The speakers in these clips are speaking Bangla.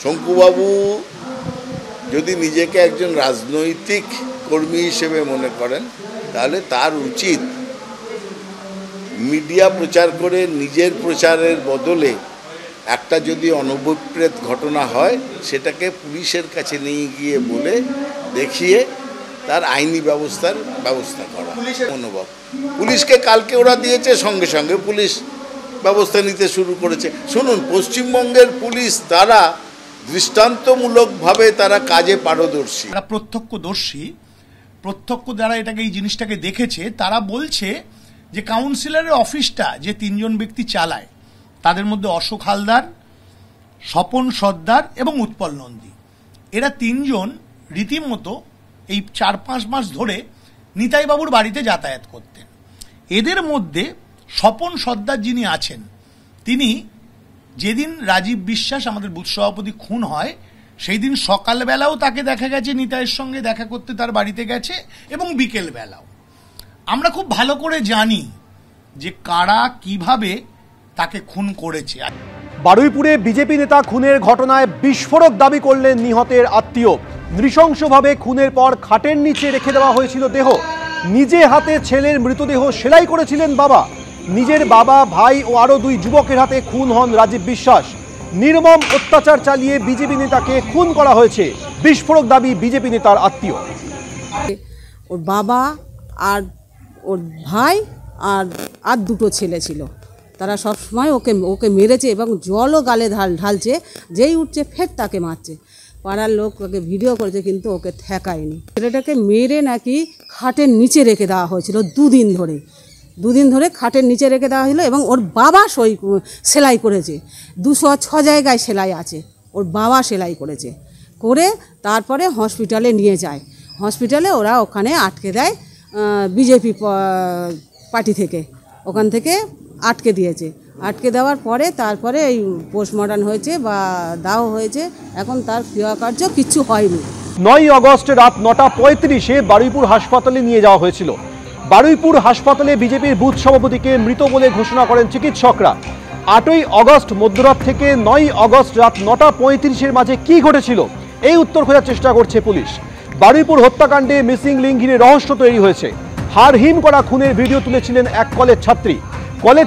শঙ্কুবাবু যদি নিজেকে একজন রাজনৈতিক কর্মী হিসেবে মনে করেন তাহলে তার উচিত মিডিয়া প্রচার করে নিজের প্রচারের বদলে একটা যদি অনভিপ্রেত ঘটনা হয় সেটাকে পুলিশের কাছে নিয়ে গিয়ে বলে দেখিয়ে তার আইনি ব্যবস্থা করা মনোভাব। পুলিশকে কালকে ওরা দিয়েছে, সঙ্গে সঙ্গে পুলিশ ব্যবস্থা নিতে শুরু করেছে। শুনুন, পশ্চিমবঙ্গের পুলিশ তারা দৃষ্টান্তমূলকভাবে তারা কাজে পারদর্শী, তারা প্রত্যক্ষ যারা এই জিনিসটাকে দেখেছে তারা বলছে যে কাউন্সিলরের অফিসটা যে তিনজন ব্যক্তি চালায় তাদের মধ্যে অশোক হালদার, স্বপন সর্দার এবং উৎপল নন্দী, এরা তিনজন রীতিমতো এই 4-5 মাস ধরে নিতাইবাবুর বাড়িতে যাতায়াত করতেন। এদের মধ্যে স্বপন সর্দার যিনি আছেন, তিনি যেদিন রাজীব বিশ্বাস আমাদের বুথ সভাপতি খুন হয় সেই দিন সকালবেলাও তাকে দেখা গেছে নিতাইয়ের সঙ্গে দেখা করতে তার বাড়িতে গেছে এবং বিকেলবেলাও। আমরা খুব ভালো করে জানি যে কারা কিভাবে তাকে খুন করেছে। বারুইপুরে বিজেপি নেতা খুনের ঘটনায় বিস্ফোরক দাবি করলেন নিহতের আত্মীয়। নৃশংসভাবে খুনের পর খাটের নিচে রেখে দেওয়া হয়েছিল দেহ। নিজে হাতে ছেলের মৃতদেহ সেলাই করেছিলেন বাবা। নিজের বাবা, ভাই ও আরো 2 যুবকের হাতে খুন হন রাজীব বিশ্বাস। নির্মম অত্যাচার চালিয়ে বিজেপি নেতাকে খুন করা হয়েছে, বিস্ফোরক দাবি বিজেপি নেতার আত্মীয়। ওর বাবা আর ওর ভাই আর 2টো ছেলে ছিল, তারা সবসময় ওকে মেরেছে এবং জলও গালে ঢালছে, যেই উঠছে ফের তাকে মারছে। পাড়ার লোক ওকে ভিডিও করেছে কিন্তু ওকে ঠেকায়নি। ছেলেটাকে মেরে নাকি খাটের নিচে রেখে দেওয়া হয়েছিল 2 দিন ধরে খাটের নিচে রেখে দেওয়া হয়েছিল এবং ওর বাবা সেলাই করেছে। 206 জায়গায় সেলাই আছে, ওর বাবা সেলাই করেছে। করে তারপরে হসপিটালে নিয়ে যায়। হসপিটালে ওরা ওখানে আটকে দেয় বিজেপি পার্টি থেকে, ওখান থেকে আটকে দিয়েছে। আটকে দেওয়ার পরে তারপরে এই পোস্টমর্টম হয়েছে বা দাও হয়েছে, এখন তার ক্রিয়াকার্য কিচ্ছু হয়নি। 9 আগস্ট রাত 9:35-এ বারুইপুর হাসপাতালে নিয়ে যাওয়া হয়েছিল। বারুইপুর হাসপাতালে বিজেপির বুথ সভাপতিকে মৃত বলে ঘোষণা করেন চিকিৎসকরা। 8ই আগস্ট মধ্যরাত থেকে 9ই আগস্ট রাত 9:35-এর মাঝে কি ঘটেছিল এই উত্তর খোঁজার চেষ্টা করছে পুলিশ। বারুইপুর হত্যাকাণ্ডে মিসিং লিঙ্ক ঘিরে রহস্য তৈরি হয়েছে। হাড়হিম করা খুনের ভিডিও তুলেছিলেন এক কলেজ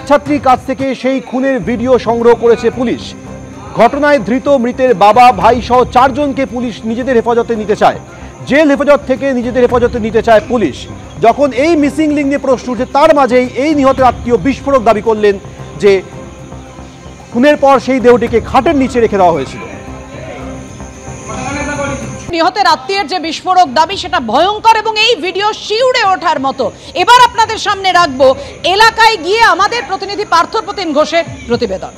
ছাত্রীর কাছ থেকে সেই খুনের ভিডিও সংগ্রহ করেছে পুলিশ। ঘটনায় ধৃত মৃতের বাবা, ভাই সহ 4 জনকে পুলিশ নিজেদের হেফাজতে নিতে চায়। জেল হেফাজত থেকে নিজেদের হেফাজতে নিতে চায় পুলিশ। যখন এই মিসিং লিঙ্ক নিয়ে প্রশ্ন উঠে তার মাঝেই এই নিহতের আত্মীয় বিস্ফোরক দাবি করলেন যে খুনের পর সেই দেহটিকে খাটের নিচে রেখে দেওয়া হয়েছিল। নিহতের আত্মীয়ের যে বিস্ফোরক দাবি সেটা ভয়ঙ্কর এবং এই ভিডিও শিউরে ওঠার মতো। এবার আপনাদের সামনে রাখবো এলাকায় গিয়ে আমাদের প্রতিনিধি পার্থপ্রতিম ঘোষের প্রতিবেদন।